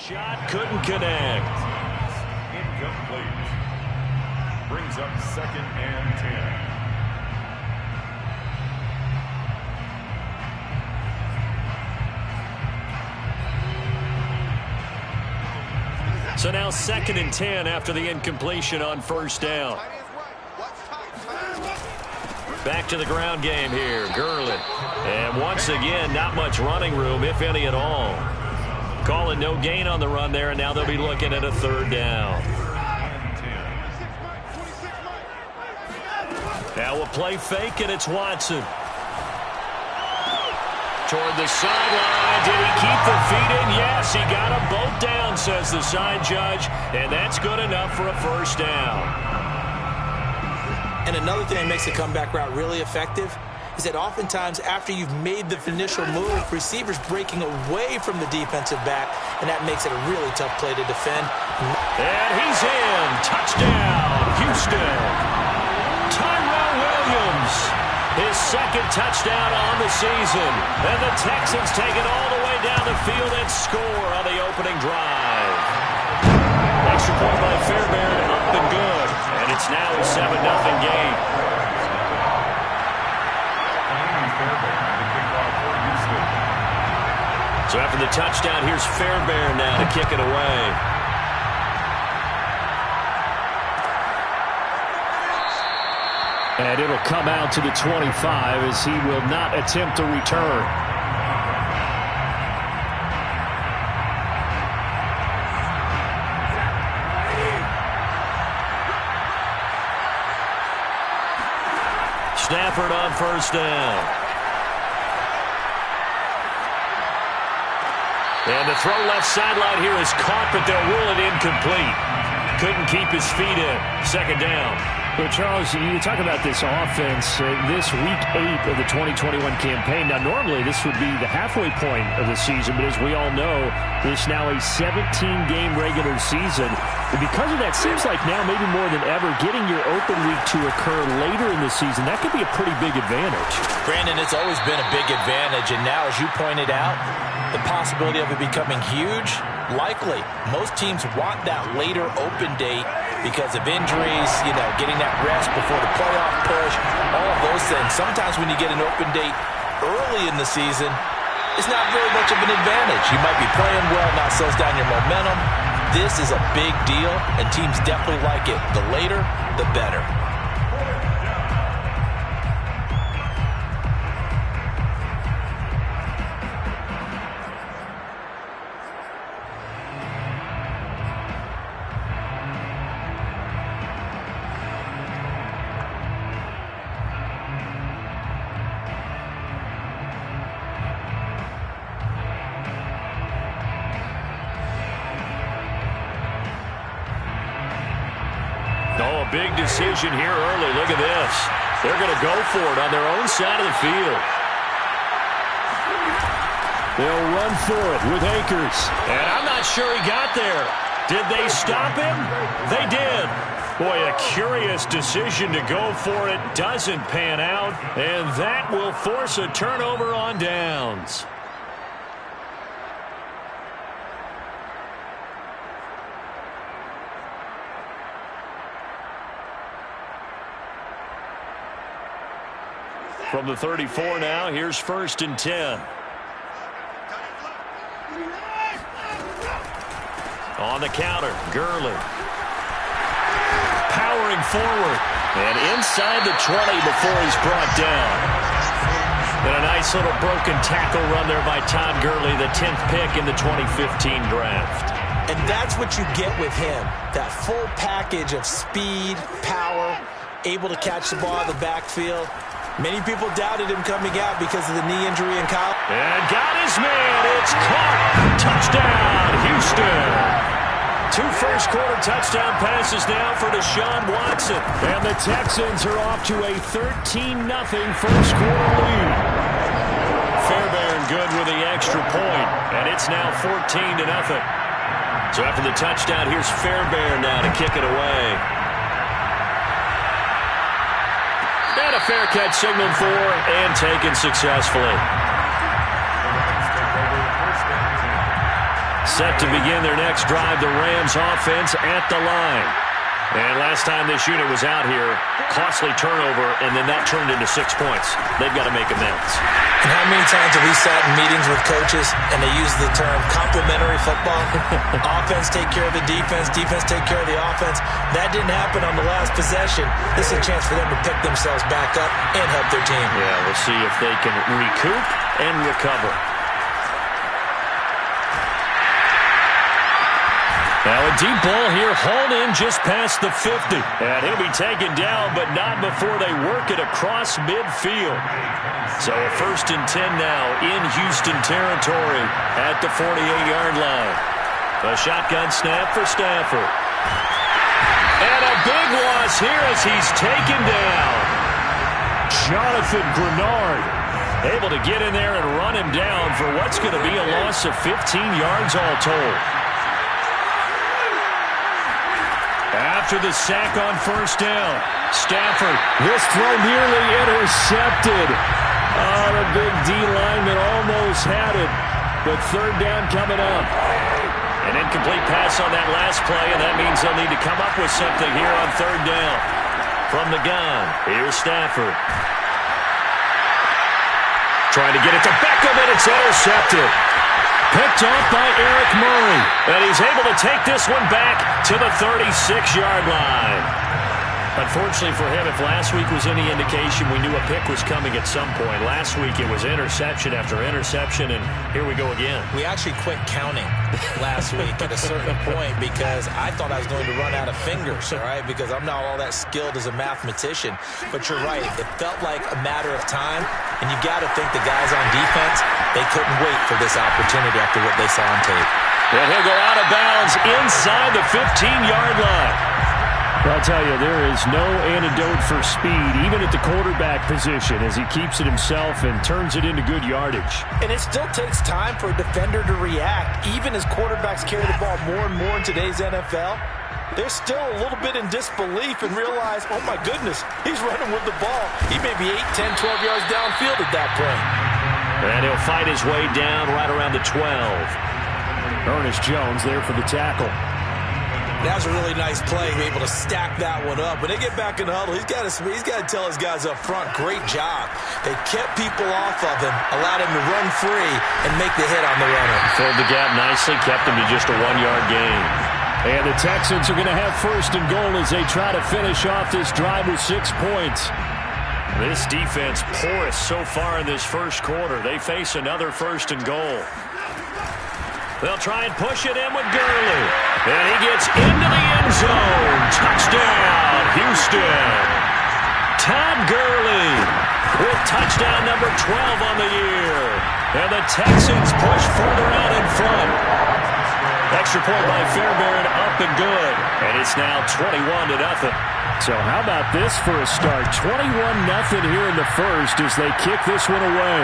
Shot couldn't connect. Incomplete. Brings up 2nd and 10. So now 2nd and 10 after the incompletion on 1st down. Back to the ground game here. Gurley. And once again, not much running room, if any at all. Calling no gain on the run there, and now they'll be looking at a 3rd down. Now we'll play fake, and it's Watson. Toward the sideline. Did he keep the feet in? Yes, he got them both down, says the side judge, and that's good enough for a 1st down. And another thing that makes the comeback route really effective is that oftentimes after you've made the initial move, receivers breaking away from the defensive back, and that makes it a really tough play to defend. And he's in. Touchdown, Houston. Tyrell Williams, his 2nd touchdown on the season. And the Texans take it all the way down the field and score on the opening drive. Extra point by Fairbairn, up and good. And it's now a 7-0 game. So after the touchdown, here's Fairbairn now to kick it away. And it'll come out to the 25 as he will not attempt to return. Stafford on 1st down. And the throw left sideline here is caught, but they'll rule it incomplete. Couldn't keep his feet in. 2nd down. Well, Charles, you talk about this offense, this Week 8 of the 2021 campaign. Now, normally this would be the halfway point of the season, but as we all know, this now a 17-game regular season. And because of that, seems like now maybe more than ever, getting your open week to occur later in the season, that could be a pretty big advantage. Brandon, it's always been a big advantage, and now, as you pointed out, the possibility of it becoming huge, likely. Most teams want that later open date because of injuries, getting that rest before the playoff push, all of those things. Sometimes when you get an open date early in the season, it's not very much of an advantage. You might be playing well, not slows down your momentum. This is a big deal, and teams definitely like it. The later, the better. Oh, a big decision here early. Look at this. They're going to go for it on their own side of the field. They'll run for it with Akers. And I'm not sure he got there. Did they stop him? They did. Boy, a curious decision to go for it. Doesn't pan out. And that will force a turnover on downs. From the 34 now, here's 1st and 10. On the counter, Gurley. Powering forward. And inside the 20 before he's brought down. And a nice little broken tackle run there by Todd Gurley, the 10th pick in the 2015 draft. And that's what you get with him. That full package of speed, power, able to catch the ball in the backfield. Many people doubted him coming out because of the knee injury in college. And got his man. It's caught. Touchdown, Houston. 2 first-quarter touchdown passes now for Deshaun Watson. And the Texans are off to a 13-0 first-quarter lead. Fairbairn good with the extra point. And it's now 14-0. So after the touchdown, here's Fairbairn now to kick it away. And a fair catch signaled for and taken successfully. Set to begin their next drive, the Rams offense at the line. And last time this unit was out here, costly turnover, and then that turned into 6 points. They've got to make amends. And how many times have we sat in meetings with coaches and they use the term complementary football? Offense take care of the defense, defense take care of the offense. That didn't happen on the last possession. This is a chance for them to pick themselves back up and help their team. Yeah, we'll see if they can recoup and recover. Now a deep ball here, hauled in just past the 50. And he'll be taken down, but not before they work it across midfield. So a 1st and 10 now in Houston territory at the 48-yard line. A shotgun snap for Stafford. And a big loss here as he's taken down. Jonathan Grenard able to get in there and run him down for what's going to be a loss of 15 yards all told. After the sack on 1st down, Stafford, this throw nearly intercepted. Oh, the big D lineman almost had it, but 3rd down coming up. An incomplete pass on that last play, and that means they'll need to come up with something here on 3rd down. From the gun, here's Stafford. Trying to get it to Beckham, and it's intercepted. Picked off by Eric Murray. And he's able to take this one back to the 36-yard line. Unfortunately for him, if last week was any indication, we knew a pick was coming at some point. Last week it was interception after interception, and here we go again. We actually quit counting last week at a certain point because I thought I was going to run out of fingers, all right, because I'm not all that skilled as a mathematician. But you're right. It felt like a matter of time, and you got to think the guys on defense, they couldn't wait for this opportunity after what they saw on tape. And he'll go out of bounds inside the 15-yard line. I'll tell you, there is no antidote for speed, even at the quarterback position, as he keeps it himself and turns it into good yardage. And it still takes time for a defender to react. Even as quarterbacks carry the ball more and more in today's NFL, they're still a little bit in disbelief and realize, oh my goodness, he's running with the ball. He may be 8, 10, 12 yards downfield at that point. And he'll fight his way down right around the 12. Ernest Jones there for the tackle. That was a really nice play, able to stack that one up. When they get back in the huddle, he's got to tell his guys up front, great job. They kept people off of him, allowed him to run free and make the hit on the runner. Filled the gap nicely, kept him to just a 1-yard gain. And the Texans are going to have 1st and goal as they try to finish off this drive with 6 points. This defense porous so far in this first quarter. They face another 1st and goal. They'll try and push it in with Gurley. And he gets into the end zone. Touchdown, Houston. Todd Gurley with touchdown number 12 on the year. And the Texans push further out in front. Extra point by Fairbairn, up and good. And it's now 21-0. So how about this for a start? 21-0 here in the first as they kick this one away.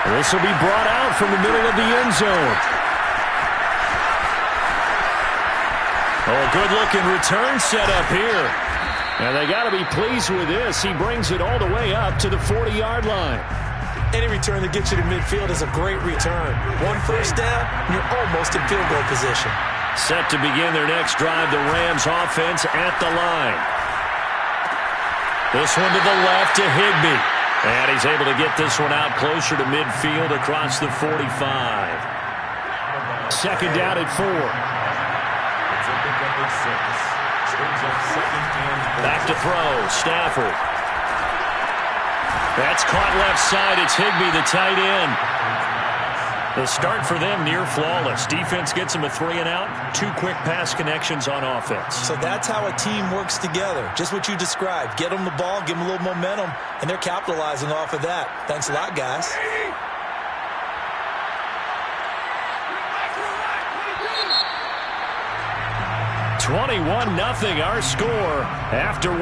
This will be brought out from the middle of the end zone. Oh, good-looking return set up here. And they got to be pleased with this. He brings it all the way up to the 40-yard line. Any return that gets you to midfield is a great return. 1 first down, you're almost in field goal position. Set to begin their next drive, the Rams offense at the line. This one to the left to Higbee. And he's able to get this one out closer to midfield across the 45. 2nd down at 4. Back to throw, Stafford. That's caught left side. It's Higbee, the tight end. The start for them near flawless. Defense gets them a 3-and-out. 2 quick pass connections on offense. So that's how a team works together. Just what you described. Get them the ball, give them a little momentum, and they're capitalizing off of that. Thanks a lot, guys. $21-0 our score after 1.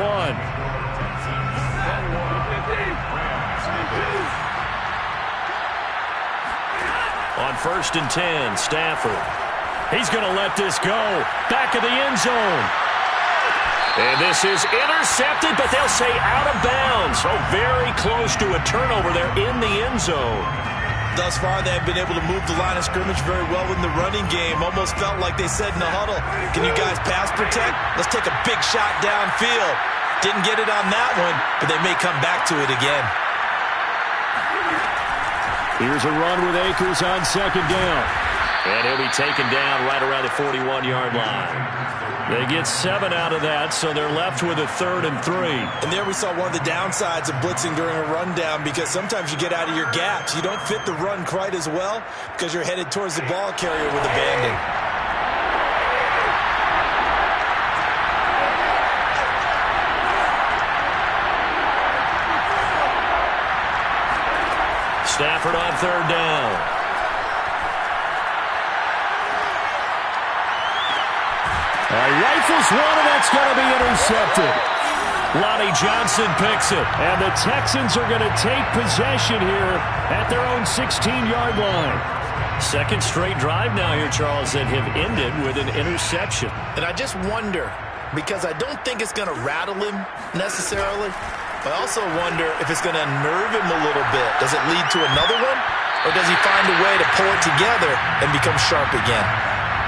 On 1st and 10, Stafford. He's going to let this go. Back of the end zone. And this is intercepted, but they'll say out of bounds. So very close to a turnover there in the end zone. Thus far, they have been able to move the line of scrimmage very well in the running game. Almost felt like they said in the huddle, can you guys pass protect? Let's take a big shot downfield. Didn't get it on that one, but they may come back to it again. Here's a run with Akers on second down. And he'll be taken down right around the 41-yard line. They get 7 out of that, so they're left with a 3rd and 3. And there we saw one of the downsides of blitzing during a rundown, because sometimes you get out of your gaps. You don't fit the run quite as well because you're headed towards the ball carrier with abandon. Stafford on 3rd down. Rifles one, and that's going to be intercepted. Lonnie Johnson picks it, and the Texans are going to take possession here at their own 16-yard line. Second straight drive now here, Charles, that have ended with an interception. And I just wonder, because I don't think it's going to rattle him necessarily, but I also wonder if it's going to unnerve him a little bit. Does it lead to another one, or does he find a way to pull it together and become sharp again?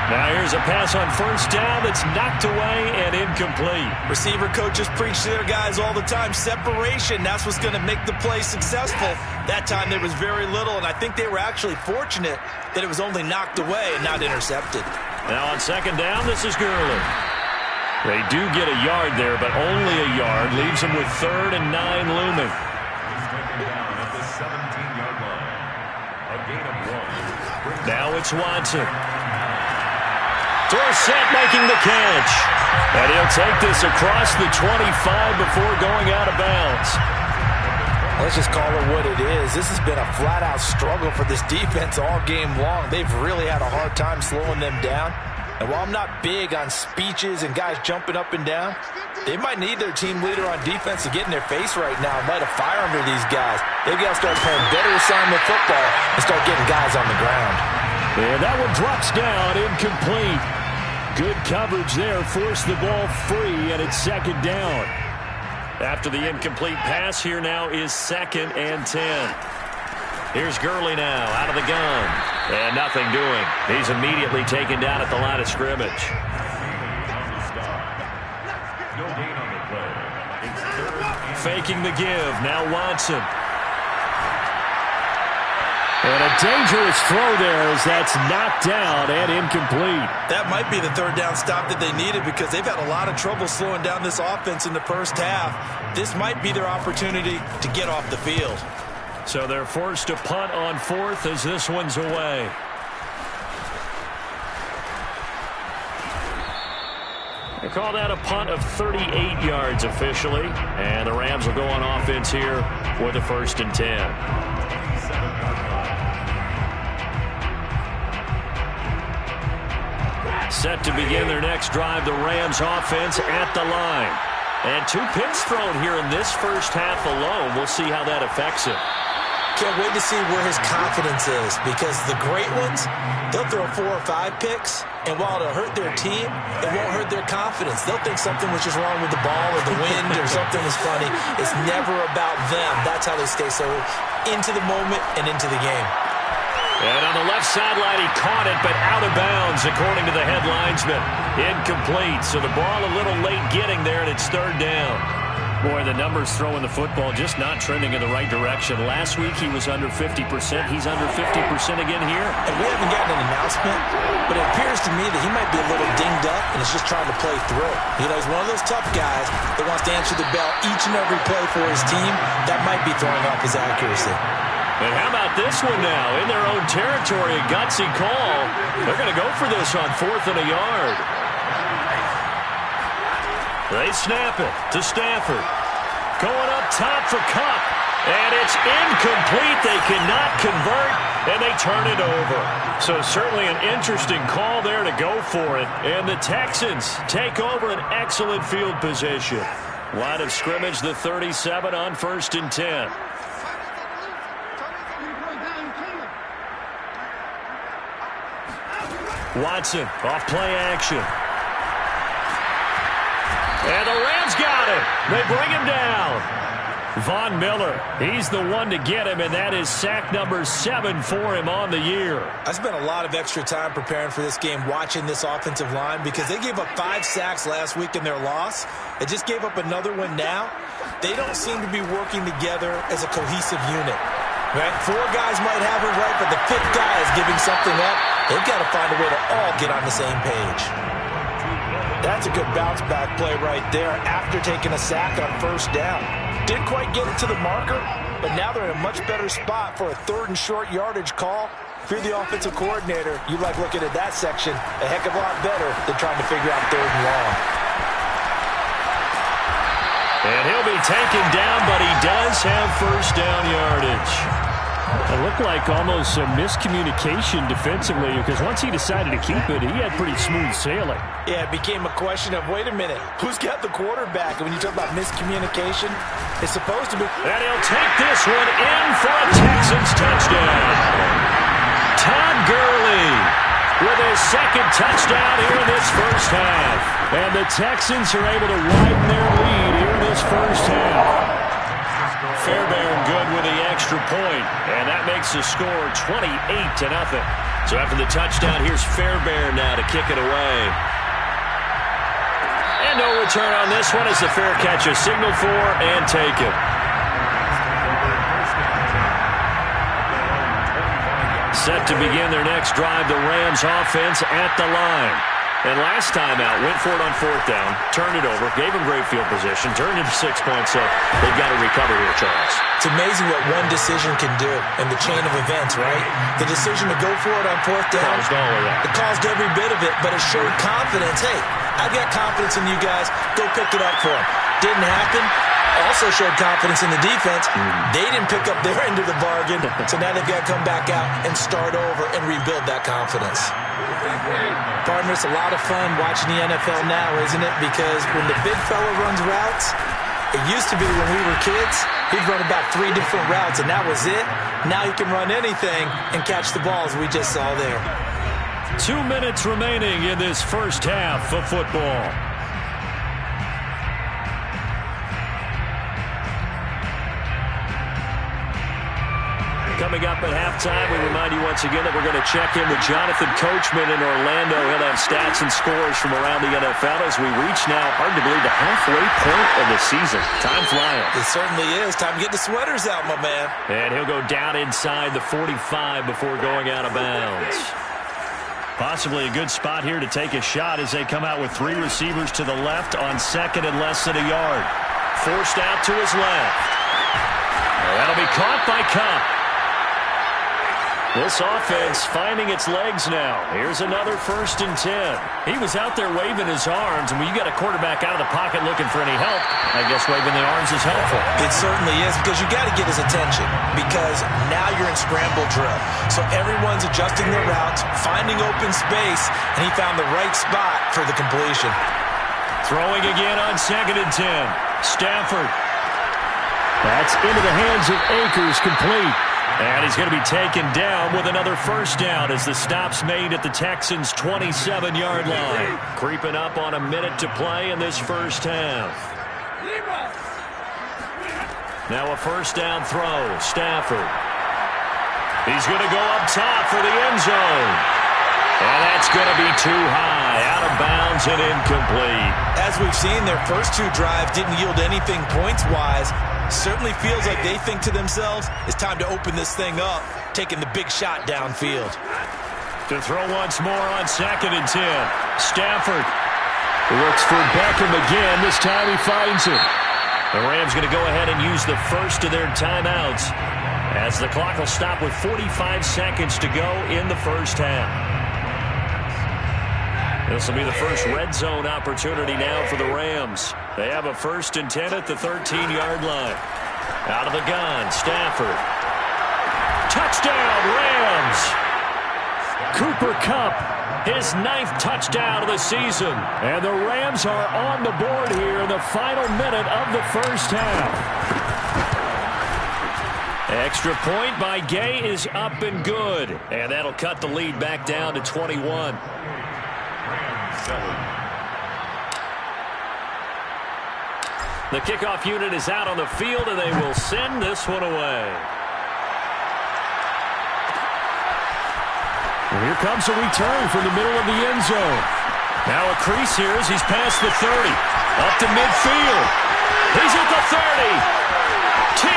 Now here's a pass on first down that's knocked away and incomplete. Receiver coaches preach to their guys all the time. Separation, that's what's going to make the play successful. That time there was very little, and I think they were actually fortunate that it was only knocked away and not intercepted. Now on second down, this is Gurley. They do get a yard there, but only a yard. Leaves them with 3rd and 9 looming. He's taken down at the 17-yard line. A gain of 1. Now it's Watson. Dorsett making the catch. And he'll take this across the 25 before going out of bounds. Let's just call it what it is. This has been a flat-out struggle for this defense all game long. They've really had a hard time slowing them down. And while I'm not big on speeches and guys jumping up and down, they might need their team leader on defense to get in their face right now and light a fire under these guys. They've got to start playing better assignment football and start getting guys on the ground. And that one drops down, incomplete. Good coverage there, forced the ball free, and it's second down. After the incomplete pass, here now is 2nd and 10. Here's Gurley now, out of the gun. And nothing doing. He's immediately taken down at the line of scrimmage. No gain on the play. It's 3rd and Faking the give, now Watson. And a dangerous throw there as that's knocked down and incomplete. That might be the 3rd down stop that they needed, because they've had a lot of trouble slowing down this offense in the first half. This might be their opportunity to get off the field. So they're forced to punt on 4th as this one's away. They call that a punt of 38 yards officially. And the Rams will go on offense here with a 1st and 10. Set to begin their next drive, the Rams offense at the line. And 2 picks thrown here in this first half alone. We'll see how that affects him. Can't wait to see where his confidence is, because the great ones, they'll throw 4 or 5 picks, and while it'll hurt their team, it won't hurt their confidence. They'll think something was just wrong with the ball or the wind or something was funny. It's never about them. That's how they stay so into the moment and into the game. And on the left sideline, he caught it, but out of bounds, according to the head linesman. Incomplete, so the ball a little late getting there, and it's 3rd down. Boy, the numbers throwing the football just not trending in the right direction. Last week, he was under 50%. He's under 50% again here. And we haven't gotten an announcement, but it appears to me that he might be a little dinged up and is just trying to play through. You know, he's one of those tough guys that wants to answer the bell each and every play for his team. That might be throwing off his accuracy. And how about this one now? In their own territory, a gutsy call. They're going to go for this on 4th and a yard. They snap it to Stafford. Going up top for Kupp. And it's incomplete. They cannot convert, and they turn it over. So certainly an interesting call there to go for it. And the Texans take over an excellent field position. Line of scrimmage, the 37 on 1st and 10. Watson off play action. And the Rams got him. They bring him down. Von Miller, he's the one to get him, and that is sack number 7 for him on the year. I spent a lot of extra time preparing for this game watching this offensive line because they gave up 5 sacks last week in their loss. They just gave up another one now. They don't seem to be working together as a cohesive unit. Right? 4 guys might have it right, but the 5th guy is giving something up. They've got to find a way to all get on the same page. That's a good bounce back play right there after taking a sack on first down. Didn't quite get it to the marker, but now they're in a much better spot for a 3rd and short yardage call. If you're the offensive coordinator, you like looking at that section a heck of a lot better than trying to figure out 3rd and long. And he'll be taken down, but he does have first down yardage. It looked like almost a miscommunication defensively because once he decided to keep it, he had pretty smooth sailing. Yeah, it became a question of, wait a minute, who's got the quarterback? And when you talk about miscommunication, it's supposed to be. And he'll take this one in for a Texans touchdown. Todd Gurley with his 2nd touchdown here in this first half. And the Texans are able to widen their lead here in this first half. Fairbairn good with the extra point, and that makes the score 28-0. So after the touchdown, here's Fairbairn now to kick it away. And no return on this one as the fair catch is signaled for and taken. Set to begin their next drive, the Rams offense at the line. And last time out, went for it on 4th down, turned it over, gave them great field position, turned into 6 points, so they've got to recover here, Charles. It's amazing what one decision can do in the chain of events, right? The decision to go for it on 4th down. Caused all of that. It caused every bit of it, but it showed confidence. Hey, I've got confidence in you guys. Go pick it up for them. Didn't happen. Also showed confidence in the defense. They didn't pick up their end of the bargain, so now they've got to come back out and start over and rebuild that confidence. Partner, it's a lot of fun watching the NFL now, isn't it? Because when the big fella runs routes, it used to be when we were kids, he'd run about 3 different routes, and that was it. Now he can run anything and catch the balls we just saw there. 2 minutes remaining in this first half of football. Coming up at halftime, we remind you once again that we're going to check in with Jonathan Coachman in Orlando. He'll have stats and scores from around the NFL as we reach now, hard to believe, the halfway point of the season. Time flying. It certainly is. Time to get the sweaters out, my man. And he'll go down inside the 45 before going out of bounds. Possibly a good spot here to take a shot as they come out with 3 receivers to the left on 2nd and less than a yard. Forced out to his left. That'll be caught by Cup. This offense finding its legs now. Here's another 1st and 10. He was out there waving his arms, and when you got a quarterback out of the pocket looking for any help, I guess waving the arms is helpful. It certainly is, because you got to get his attention, because now you're in scramble drill. So everyone's adjusting their routes, finding open space, and he found the right spot for the completion. Throwing again on 2nd and 10. Stafford. That's into the hands of Akers, complete. And he's going to be taken down with another first down as the stop's made at the Texans' 27-yard line. Creeping up on a minute to play in this first half. Now a first down throw. Stafford. He's going to go up top for the end zone. And that's going to be too high, out of bounds and incomplete. As we've seen, their first 2 drives didn't yield anything points-wise. Certainly feels like they think to themselves, it's time to open this thing up, taking the big shot downfield. To throw once more on 2nd and 10. Stafford looks for Beckham again. This time he finds him. The Rams going to go ahead and use the first of their timeouts as the clock will stop with 45 seconds to go in the first half. This will be the first red zone opportunity now for the Rams. They have a 1st and 10 at the 13-yard line. Out of the gun, Stafford. Touchdown, Rams! Cooper Kupp, his 9th touchdown of the season. And the Rams are on the board here in the final minute of the first half. Extra point by Gay is up and good. And that'll cut the lead back down to 21. The kickoff unit is out on the field, and they will send this one away. And here comes a return from the middle of the end zone. Now a crease here as he's past the 30. Up to midfield. He's at the 30. 10,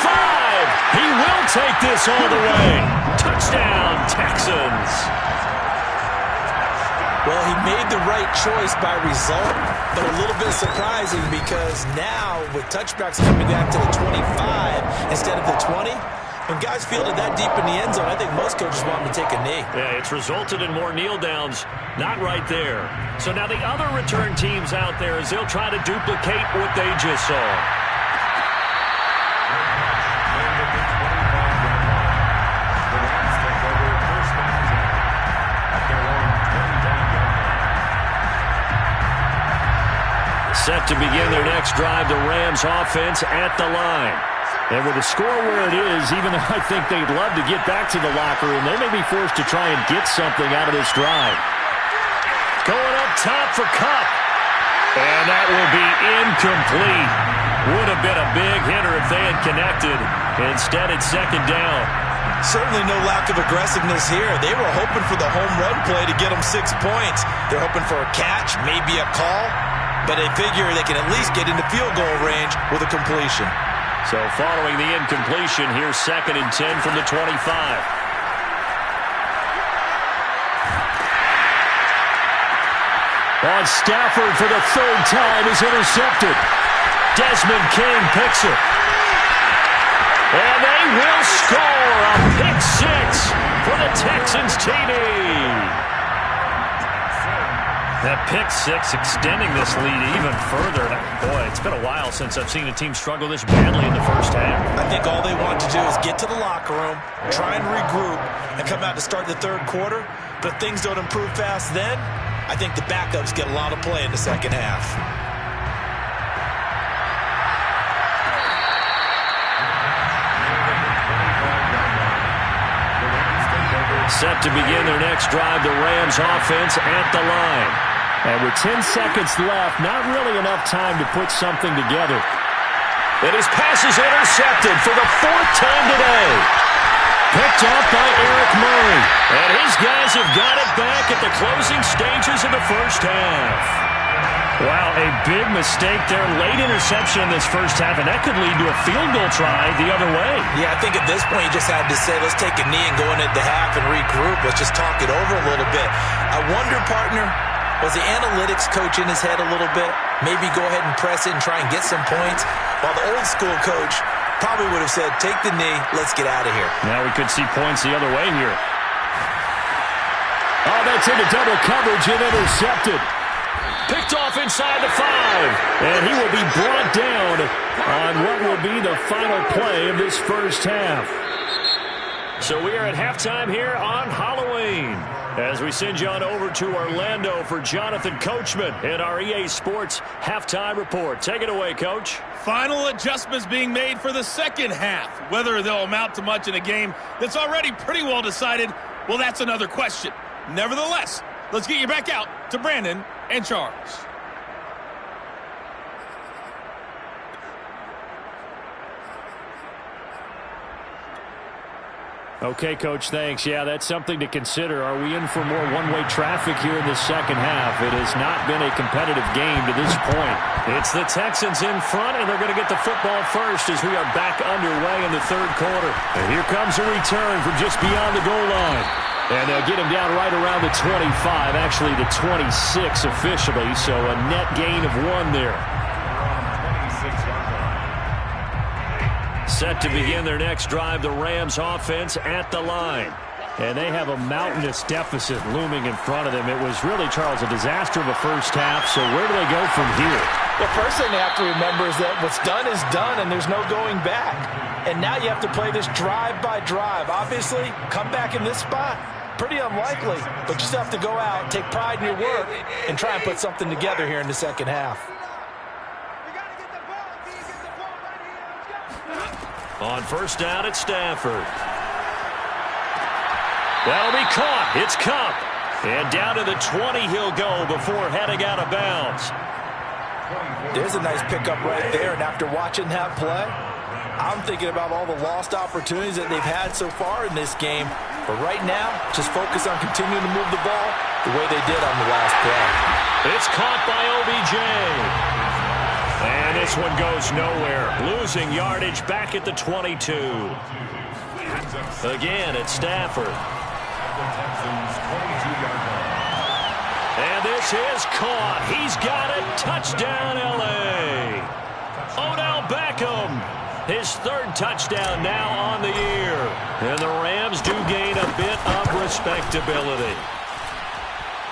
5. He will take this all the way. Touchdown, Texans. Well, he made the right choice by result, but a little bit surprising because now with touchbacks coming back to the 25 instead of the 20, when guys fielded that deep in the end zone, I think most coaches want them to take a knee. Yeah, it's resulted in more kneel downs. Not right there. So now the other return teams out there as they'll try to duplicate what they just saw. Set to begin their next drive, the Rams offense at the line. And with the score where it is, even though I think they'd love to get back to the locker room, they may be forced to try and get something out of this drive. Going up top for Kupp. And that will be incomplete. Would have been a big hitter if they had connected. Instead, it's second down. Certainly no lack of aggressiveness here. They were hoping for the home run play to get them 6 points. They're hoping for a catch, maybe a call. But they figure they can at least get into field goal range with a completion. So following the incompletion, here's 2nd and 10 from the 25. On Stafford for the 3rd time is intercepted. Desmond King picks it. And they will score a pick 6 for the Texans TD. That pick 6 extending this lead even further. Boy, it's been a while since I've seen a team struggle this badly in the first half. I think all they want to do is get to the locker room, try and regroup, and come out to start the 3rd quarter. But if things don't improve fast then, I think the backups get a lot of play in the second half. Set to begin their next drive, the Rams offense at the line. And with 10 seconds left, not really enough time to put something together. And his pass is intercepted for the 4th time today. Picked off by Eric Murray. And his guys have got it back at the closing stages of the first half. Wow, a big mistake there. Late interception in this first half, and that could lead to a field goal try the other way. Yeah, I think at this point you just had to say, let's take a knee and go into the half and regroup. Let's just talk it over a little bit. I wonder, partner, was the analytics coach in his head a little bit? Maybe go ahead and press it and try and get some points? While the old school coach probably would have said, take the knee, let's get out of here. Now we could see points the other way here. Oh, that's into double coverage and intercepted. Picked off inside the 5. And he will be brought down on what will be the final play of this first half. So we are at halftime here on Halloween, as we send you on over to Orlando for Jonathan Coachman in our EA Sports Halftime Report. Take it away, Coach. Final adjustments being made for the second half. Whether they'll amount to much in a game that's already pretty well decided, well, that's another question. Nevertheless, let's get you back out to Brandon and Charles. Okay, Coach, thanks. Yeah, that's something to consider. Are we in for more one-way traffic here in the second half? It has not been a competitive game to this point. It's the Texans in front, and they're going to get the football first as we are back underway in the 3rd quarter. And here comes a return from just beyond the goal line. And they'll get him down right around the 25, actually the 26 officially, so a net gain of 1 there. Set to begin their next drive, the Rams offense at the line. And they have a mountainous deficit looming in front of them. It was really, Charles, a disaster of a first half, so where do they go from here? The first thing they have to remember is that what's done is done, and there's no going back. And now you have to play this drive by drive. Obviously, come back in this spot, pretty unlikely, but you still have to go out, take pride in your work, and try and put something together here in the second half. On first down, it's Stafford. That'll be caught. It's Kupp. And down to the 20 he'll go before heading out of bounds. There's a nice pickup right there, and after watching that play, I'm thinking about all the lost opportunities that they've had so far in this game. But right now, just focus on continuing to move the ball the way they did on the last play. It's caught by OBJ. And this one goes nowhere. Losing yardage back at the 22. Again, it's Stafford. And this is caught. He's got it. Touchdown, L.A. Odell Beckham. His third touchdown now on the year. And the Rams do gain a bit of respectability.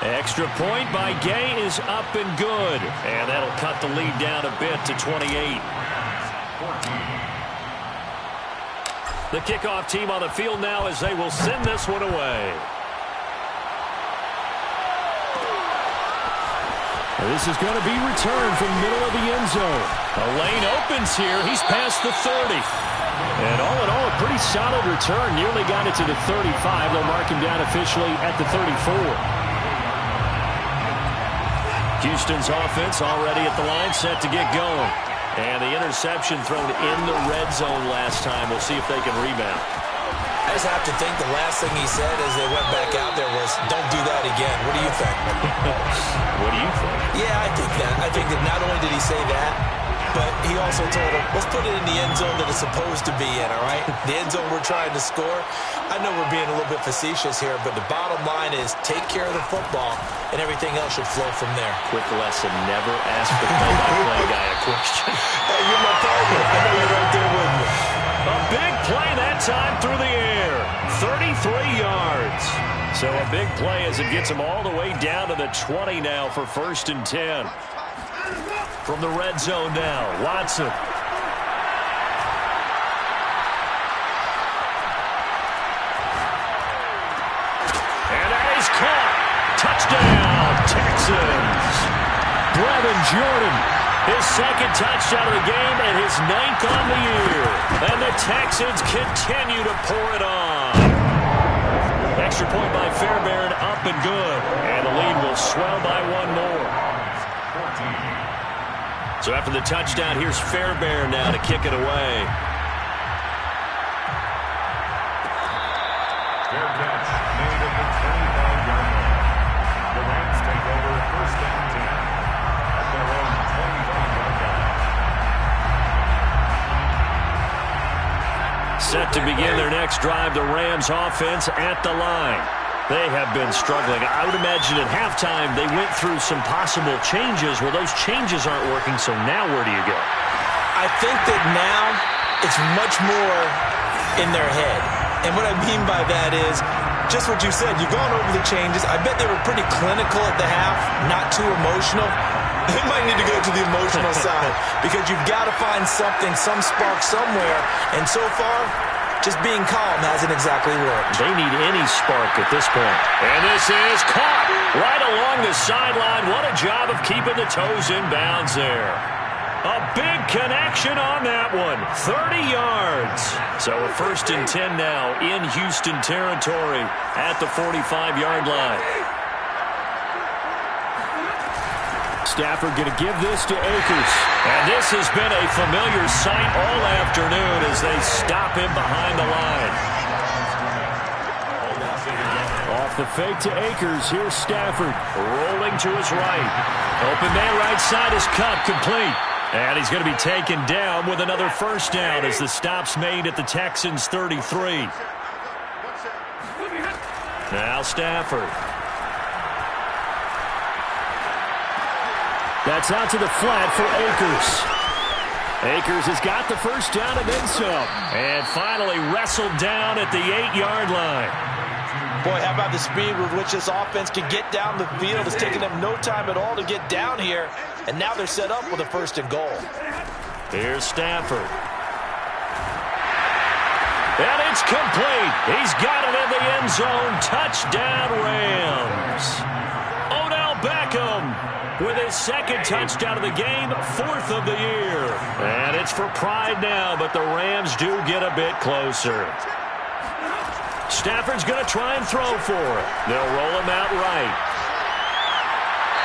Extra point by Gay is up and good. And that'll cut the lead down a bit to 28. The kickoff team on the field now as they will send this one away. This is going to be returned from the middle of the end zone. A lane opens here. He's past the 30. And all in all, a pretty solid return. Nearly got it to the 35. They'll mark him down officially at the 34. Houston's offense already at the line, set to get going. And the interception thrown in the red zone last time. We'll see if they can rebound. I just have to think the last thing he said as they went back out there was, don't do that again. What do you think? What do you think? Yeah, I think that. I think that not only did he say that, but he also told him, let's put it in the end zone that it's supposed to be in, all right? The end zone we're trying to score. I know we're being a little bit facetious here, but the bottom line is take care of the football, and everything else should flow from there. Quick lesson, never ask the play-by-play guy a question. Hey, you're my partner. I know you're right there with me. A big play that time through the air. 33 yards. So a big play as it gets him all the way down to the 20 now for 1st and 10. From the red zone now, Watson. And that is caught. Touchdown, Texans. Brevin Jordan, his second touchdown of the game and his 9th on the year. And the Texans continue to pour it on. Extra point by Fairbairn, up and good. And the lead will swell by one more. So after the touchdown, here's Fairbairn now to kick it away. Fair catch made at the 25-yard line. The Rams take over 1st and 10 at their own 25-yard line. Set to begin their next drive, the Rams offense at the line. They have been struggling. I would imagine at halftime they went through some possible changes. Well, those changes aren't working, so now where do you go? I think that now it's much more in their head. And what I mean by that is just what you said. You've gone over the changes. I bet they were pretty clinical at the half, not too emotional. They might need to go to the emotional side because you've got to find something, some spark somewhere. And so far, just being calm hasn't exactly worked. They need any spark at this point. And this is caught right along the sideline. What a job of keeping the toes in bounds there. A big connection on that one. 30 yards. So a 1st and 10 now in Houston territory at the 45-yard line. Stafford going to give this to Akers. And this has been a familiar sight all afternoon as they stop him behind the line. Off the fake to Akers. Here's Stafford. Rolling to his right. Open man right side is cut, complete. And he's going to be taken down with another 1st down as the stop's made at the Texans' 33. Now Stafford. That's out to the flat for Akers. Akers has got the 1st down and then some. And finally wrestled down at the 8-yard line. Boy, how about the speed with which this offense can get down the field? It's taken them no time at all to get down here. And now they're set up with a 1st and goal. Here's Stafford. And it's complete. He's got it in the end zone. Touchdown, Rams. Odell Beckham with his 2nd touchdown of the game, 4th of the year. And it's for pride now, but the Rams do get a bit closer. Stafford's going to try and throw for it. They'll roll him out right.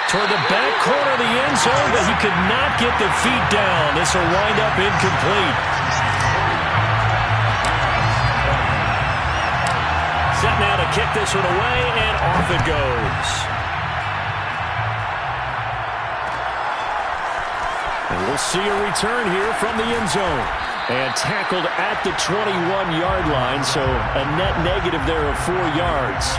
toward the back corner of the end zone, but he could not get the feet down. This will wind up incomplete. Set now to kick this one away, and off it goes. And we'll see a return here from the end zone. And tackled at the 21-yard line, so a net negative there of 4 yards.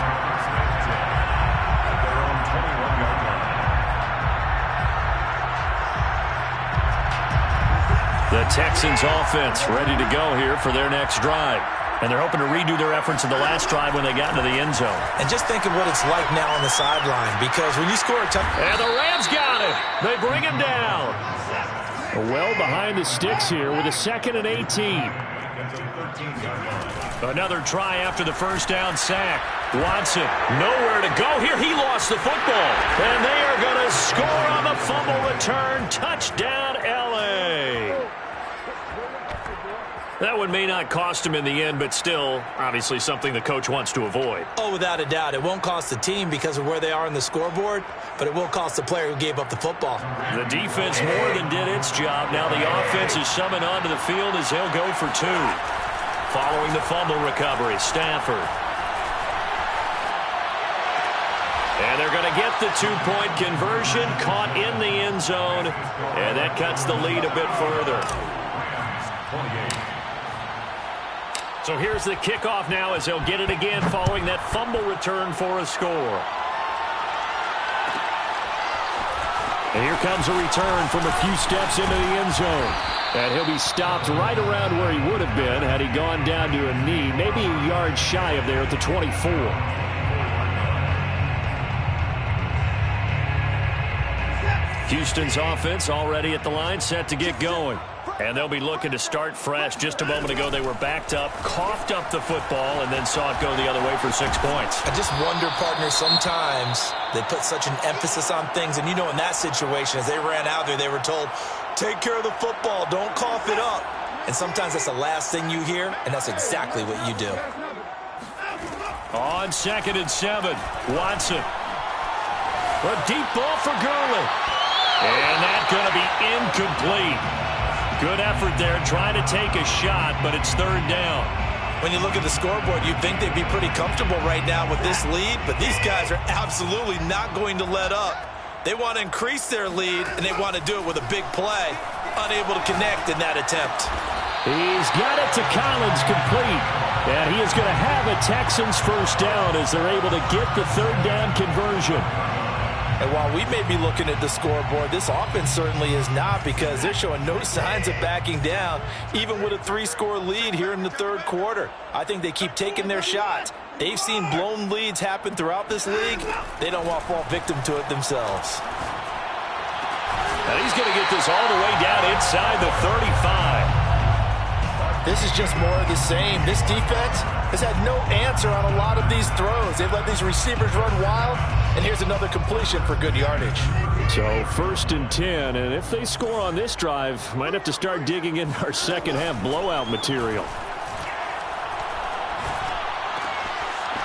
The Texans offense ready to go here for their next drive. And they're hoping to redo their efforts in the last drive when they got into the end zone. And just think of what it's like now on the sideline, because when you score a touchdown. And the Rams got it. They bring him down. Well behind the sticks here with a 2nd and 18. Another try after the first down sack. Watson, nowhere to go here. He lost the football. And they are going to score on the fumble return. Touchdown, L.A. That one may not cost him in the end, but still, obviously something the coach wants to avoid. Oh, without a doubt. It won't cost the team because of where they are on the scoreboard, but it will cost the player who gave up the football. The defense more than did its job. Now the offense is summoned onto the field as he'll go for 2. Following the fumble recovery, Stafford. And they're going to get the 2-point conversion, caught in the end zone, and that cuts the lead a bit further. So here's the kickoff now as they'll get it again following that fumble return for a score. And here comes a return from a few steps into the end zone. And he'll be stopped right around where he would have been had he gone down to a knee, maybe a yard shy of there at the 24. Houston's offense already at the line, set to get going. And they'll be looking to start fresh. Just a moment ago, they were backed up, coughed up the football, and then saw it go the other way for 6 points. I just wonder, partner, sometimes they put such an emphasis on things. And, you know, in that situation, as they ran out there, they were told, take care of the football, don't cough it up. And sometimes that's the last thing you hear, and that's exactly what you do. On 2nd and 7, Watson. A deep ball for Gurley. And that's going to be incomplete. Good effort there, trying to take a shot, but it's 3rd down. When you look at the scoreboard, you'd think they'd be pretty comfortable right now with this lead, but these guys are absolutely not going to let up. They want to increase their lead, and they want to do it with a big play. Unable to connect in that attempt. He's got it to Collins, complete. And he is going to have a Texans first down as they're able to get the 3rd down conversion. And while we may be looking at the scoreboard, this offense certainly is not, because they're showing no signs of backing down, even with a 3-score lead here in the 3rd quarter. I think they keep taking their shots. They've seen blown leads happen throughout this league. They don't want to fall victim to it themselves. And he's going to get this all the way down inside the 35. This is just more of the same. This defense has had no answer on a lot of these throws. They've let these receivers run wild, and here's another completion for good yardage. So 1st and 10, and if they score on this drive, might have to start digging in our second-half blowout material.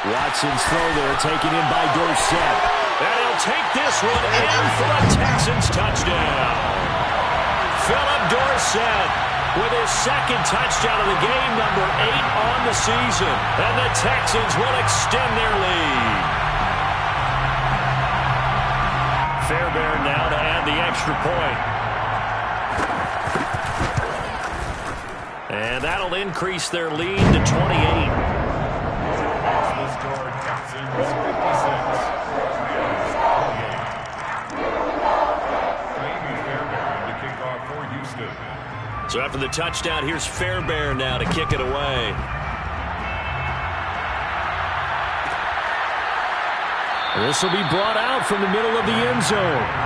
Watson's throw there taken in by Dorsett. And he'll take this one in for a Texans touchdown. Philip Dorsett with his 2nd touchdown of the game, number 8 on the season. And the Texans will extend their lead. Fairbairn now to add the extra point. And that'll increase their lead to 28. So after the touchdown, here's Fairbairn now to kick it away. This will be brought out from the middle of the end zone.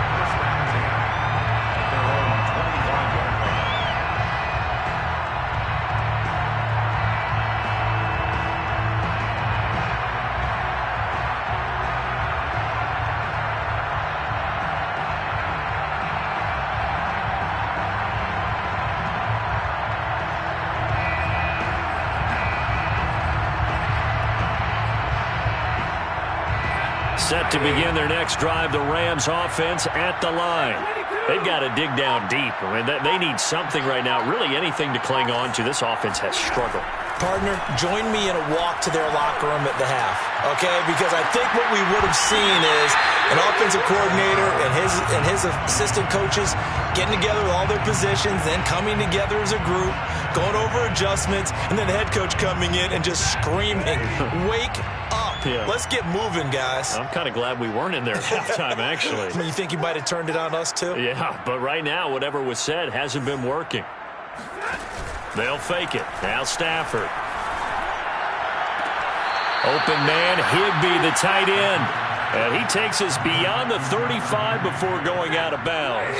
Set to begin their next drive, the Rams offense at the line. They've got to dig down deep. I mean, they need something right now, really anything to cling on to. This offense has struggled. Partner, join me in a walk to their locker room at the half, okay? Because I think what we would have seen is an offensive coordinator and his assistant coaches getting together with all their positions, then coming together as a group, going over adjustments, and then the head coach coming in and just screaming, "Wake up. Yeah. Let's get moving, guys." I'm kind of glad we weren't in there at halftime, actually. You think you might have turned it on us, too? Yeah, but right now, whatever was said hasn't been working. They'll fake it. Now Stafford. Open man, Higbee, the tight end. And he takes us beyond the 35 before going out of bounds.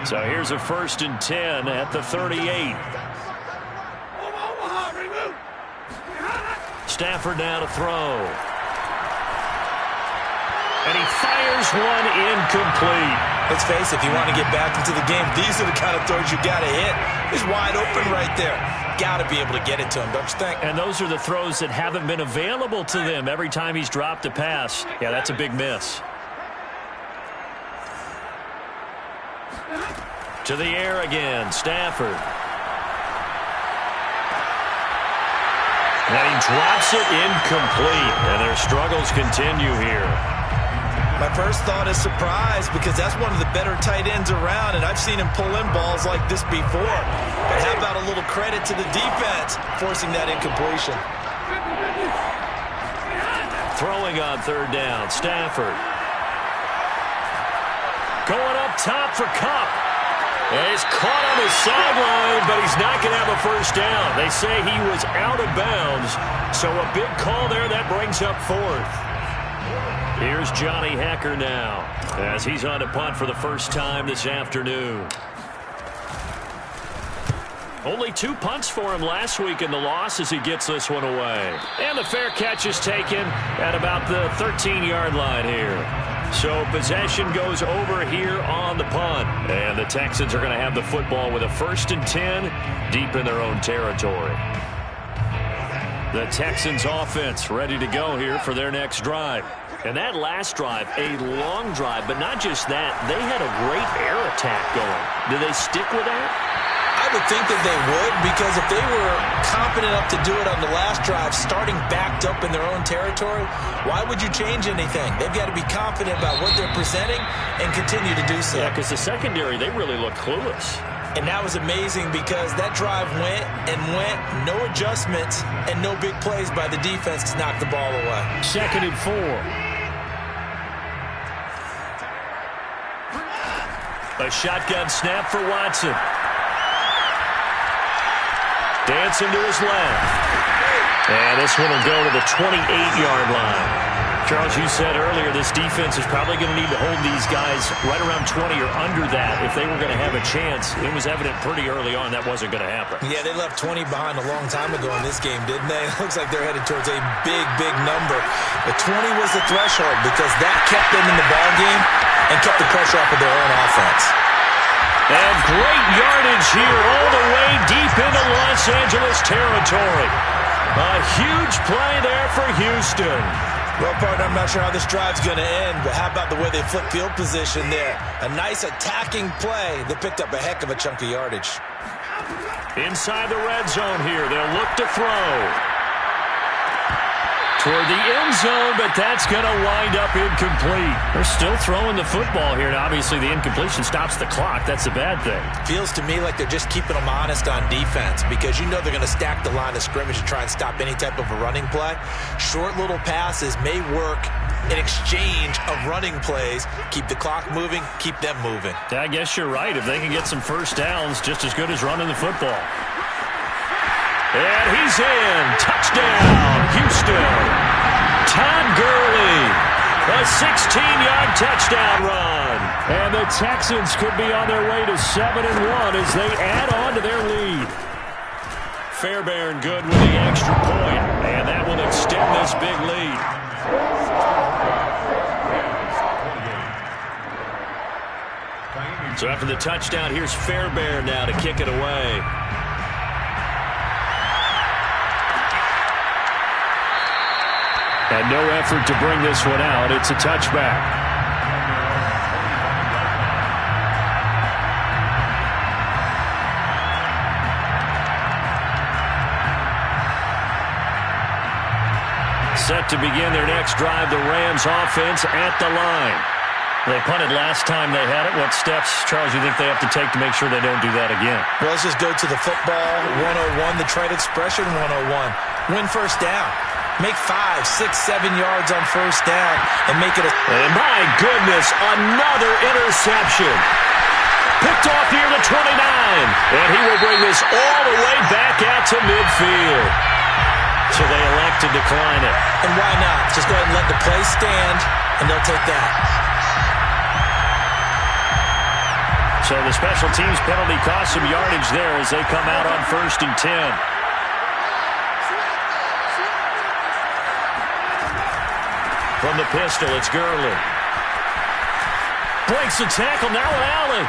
So here's a 1st and 10 at the 38. Stafford now to throw. And he fires one incomplete. Let's face it, if you want to get back into the game, these are the kind of throws you got to hit. He's wide open right there. Got to be able to get it to him, don't you think? And those are the throws that haven't been available to them every time he's dropped a pass. Yeah, that's a big miss. To the air again, Stafford. And he drops it incomplete. And their struggles continue here. My first thought is surprise because that's one of the better tight ends around, and I've seen him pull in balls like this before. But how about a little credit to the defense forcing that incompletion? Throwing on 3rd down, Stafford. Going up top for Kupp. And he's caught on the sideline, but he's not going to have a 1st down. They say he was out of bounds, so a big call there that brings up 4th. Here's Johnny Hacker now as he's on to punt for the first time this afternoon. Only 2 punts for him last week in the loss as he gets this one away. And the fair catch is taken at about the 13-yard line here. So possession goes over here on the punt. And the Texans are going to have the football with a 1st and 10 deep in their own territory. The Texans offense ready to go here for their next drive. And that last drive, a long drive, but not just that. They had a great air attack going. Do they stick with that? I would think that they would, because if they were confident enough to do it on the last drive, starting backed up in their own territory, why would you change anything? They've got to be confident about what they're presenting and continue to do so. Yeah, because the secondary, they really look clueless. And that was amazing because that drive went and went, no adjustments and no big plays by the defense to knock the ball away. 2nd and 4. A shotgun snap for Watson. Dancing to his left. And this one will go to the 28-yard line. Charles, you said earlier this defense is probably going to need to hold these guys right around 20 or under that if they were going to have a chance. It was evident pretty early on that wasn't going to happen. Yeah, they left 20 behind a long time ago in this game, didn't they? It looks like they're headed towards a big, big number. But 20 was the threshold because that kept them in the ball game and kept the pressure off of their own offense. And great yardage here all the way deep into Los Angeles territory. A huge play there for Houston. Well, partner, I'm not sure how this drive's going to end, but how about the way they flip field position there? A nice attacking play that picked up a heck of a chunk of yardage. Inside the red zone here, they'll look to throw. Toward the end zone, but that's going to wind up incomplete. They're still throwing the football here, and obviously the incompletion stops the clock. That's a bad thing. Feels to me like they're just keeping them honest on defense because you know they're going to stack the line of scrimmage and try and stop any type of a running play. Short little passes may work in exchange of running plays. Keep the clock moving, keep them moving. Yeah, I guess you're right. If they can get some 1st downs, just as good as running the football. And he's in. Touchdown, Houston. Todd Gurley. A 16-yard touchdown run. And the Texans could be on their way to 7-1 as they add on to their lead. Fairbairn good with the extra point, and that will extend this big lead. So after the touchdown, here's Fairbairn now to kick it away. And no effort to bring this one out. It's a touchback. Set to begin their next drive, the Rams offense at the line. They punted last time they had it. What steps, Charles, you think they have to take to make sure they don't do that again? Well, let's just go to the football 101, the trade expression 101. Win first down. Make 5, 6, 7 yards on first down and make it a... And my goodness, another interception. Picked off near the 29. And he will bring this all the way back out to midfield. So they elect to decline it. And why not? Just go ahead and let the play stand, and they'll take that. So the special teams penalty cost some yardage there as they come out on 1st and 10. From the pistol, it's Gurley. Breaks the tackle, now Allen.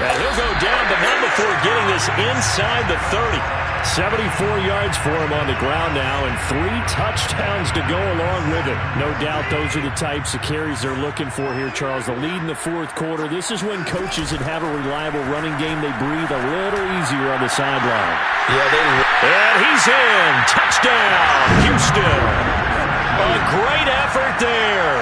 And he'll go down, but not before getting this inside the 30. 74 yards for him on the ground now, and 3 touchdowns to go along with it. No doubt those are the types of carries they're looking for here, Charles. The lead in the 4th quarter. This is when coaches that have a reliable running game, they breathe a little easier on the sideline. And he's in. Touchdown, Houston. A great effort there.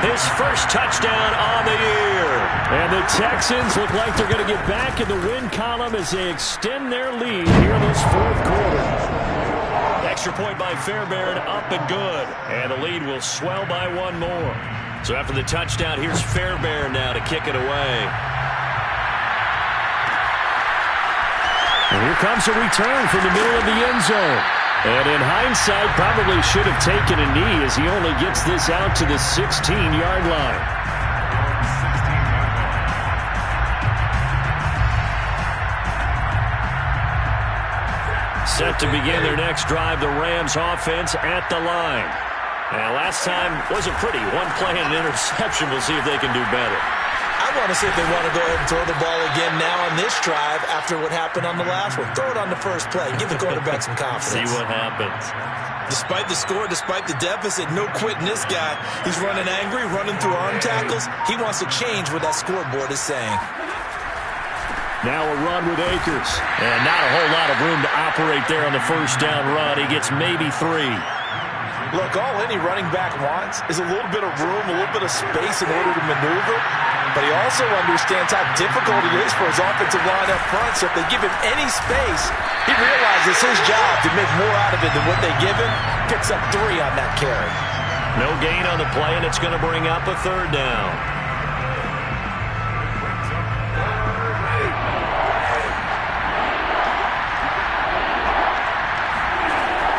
His first touchdown on the year. And the Texans look like they're going to get back in the win column as they extend their lead here in this 4th quarter. Extra point by Fairbairn, up and good. And the lead will swell by 1 more. So after the touchdown, here's Fairbairn now to kick it away. And here comes a return from the middle of the end zone. And in hindsight, probably should have taken a knee as he only gets this out to the 16-yard line. Set to begin their next drive, the Rams offense at the line. And last time wasn't pretty. 1 play and an interception. We'll see if they can do better. I want to see if they want to go ahead and throw the ball again now on this drive after what happened on the last one. Throw it on the first play. Give the quarterback some confidence. See what happens. Despite the score, despite the deficit, no quitting this guy. He's running angry, running through arm tackles. He wants to change what that scoreboard is saying. Now a run with Akers. And not a whole lot of room to operate there on the first down run. He gets maybe 3. Look, all any running back wants is a little bit of room, a little bit of space in order to maneuver. But he also understands how difficult it is for his offensive line up front. So if they give him any space, he realizes it's his job to make more out of it than what they give him. Picks up 3 on that carry. No gain on the play, and it's going to bring up a 3rd down.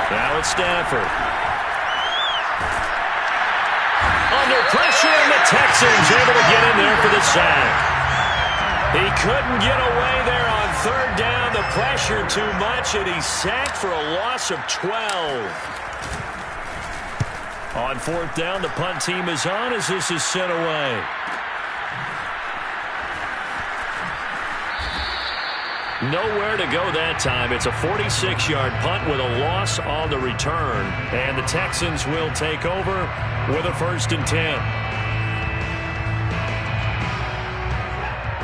Now it's Stafford. Under pressure, and the Texans able to get in there for the sack. He couldn't get away there on 3rd down. The pressure too much, and he's sacked for a loss of 12. On 4th down, the punt team is on as this is sent away. Nowhere to go that time. It's a 46-yard punt with a loss on the return. And the Texans will take over with a 1st and 10.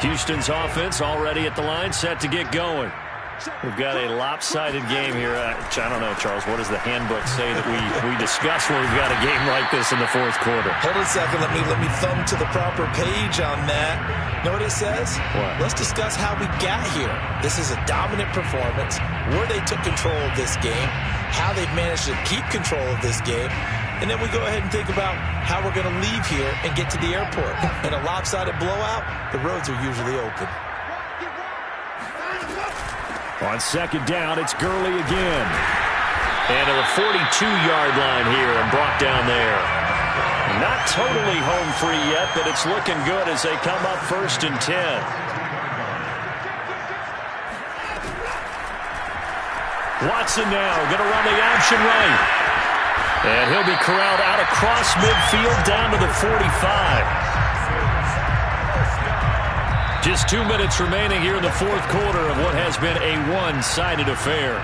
Houston's offense already at the line, set to get going. We've got a lopsided game here. I don't know, Charles. What does the handbook say that we discuss when we've got a game like this in the 4th quarter? Hold on a second. Let me thumb to the proper page on that. Know what it says? What? Let's discuss how we got here. This is a dominant performance, where they took control of this game, how they've managed to keep control of this game, and then we go ahead and think about how we're going to leave here and get to the airport. In a lopsided blowout, the roads are usually open. On 2nd down, it's Gurley again. And to the 42-yard line here and brought down there. Not totally home free yet, but it's looking good as they come up 1st and 10. Watson now going to run the option right. And he'll be corralled out across midfield down to the 45. Just 2 minutes remaining here in the 4th quarter of what has been a one-sided affair.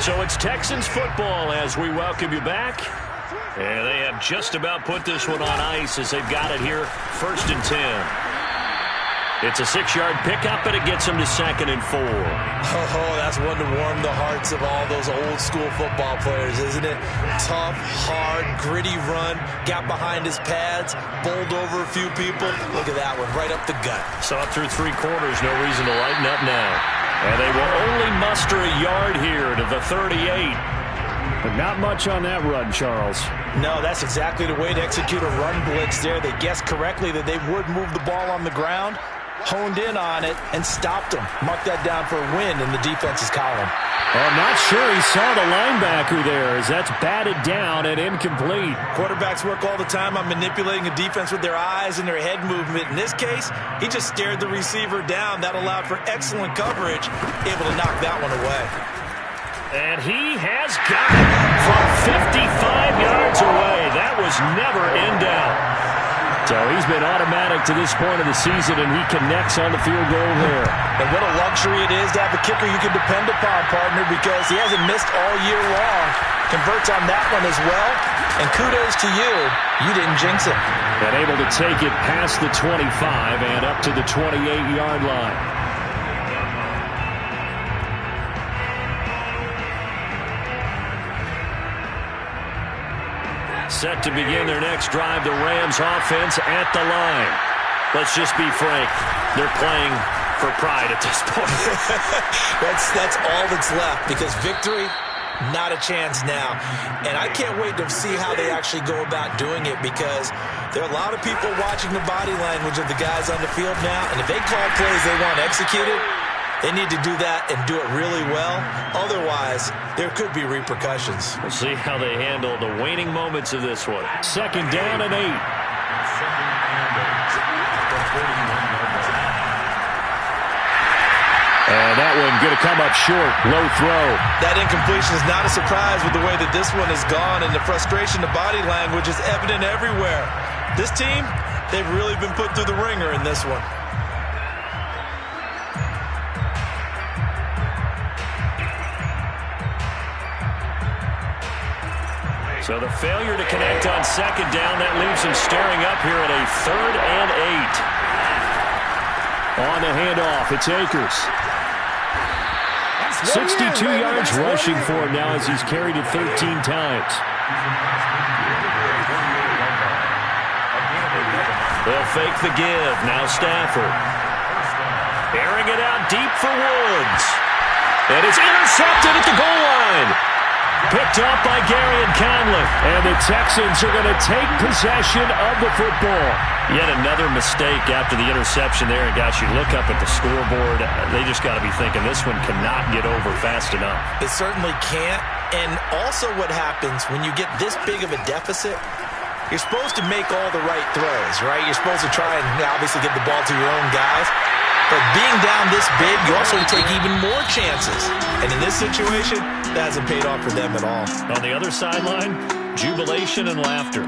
So it's Texans football as we welcome you back. And they have just about put this one on ice as they've got it here, 1st and 10. It's a 6-yard pickup, and it gets them to 2nd and 4. Oh, that's one to warm the hearts of all those old-school football players, isn't it? Tough, hard, gritty run, got behind his pads, bowled over a few people. Look at that one, right up the gut. So up through 3 quarters, no reason to lighten up now. And they will only muster a yard here to the 38. But not much on that run, Charles. No, that's exactly the way to execute a run blitz there. They guessed correctly that they would move the ball on the ground, honed in on it, and stopped them. Marked that down for a win in the defense's column. I'm not sure he saw the linebacker there as that's batted down and incomplete. Quarterbacks work all the time on manipulating a defense with their eyes and their head movement. In this case, he just stared the receiver down. That allowed for excellent coverage, able to knock that one away. And he has got it from 55 yards away. That was never in doubt. So he's been automatic to this point of the season, and he connects on the field goal there. And what a luxury it is to have a kicker you can depend upon, partner, because he hasn't missed all year long. Converts on that one as well. And kudos to you. You didn't jinx it. And able to take it past the 25 and up to the 28-yard line. Set to begin their next drive, the Rams offense at the line. Let's just be frank. They're playing for pride at this point. That's all that's left, because victory, not a chance now. And I can't wait to see how they actually go about doing it, because there are a lot of people watching the body language of the guys on the field now, and if they call plays they want executed, they need to do that and do it really well. Otherwise, there could be repercussions. We'll see how they handle the waning moments of this one. 2nd down and 8. And that one going to come up short. Low throw. That incompletion is not a surprise with the way that this one has gone, and the frustration, the body language is evident everywhere. This team, they've really been put through the ringer in this one. So the failure to connect on 2nd down, that leaves him staring up here at a 3rd and 8. On the handoff, it's Akers. 62 yards rushing for him now as he's carried it 13 times. They'll fake the give. Now Stafford. Airing it out deep for Woods. And it's intercepted at the goal line. Picked up by Gary and Conley. And the Texans are going to take possession of the football. Yet another mistake after the interception there. And gosh, you look up at the scoreboard, they just got to be thinking this one cannot get over fast enough. It certainly can't. And also what happens when you get this big of a deficit, you're supposed to make all the right throws, right? You're supposed to try and obviously get the ball to your own guys. But being down this big, you also take even more chances. And in this situation, that hasn't paid off for them at all. On the other sideline, jubilation and laughter.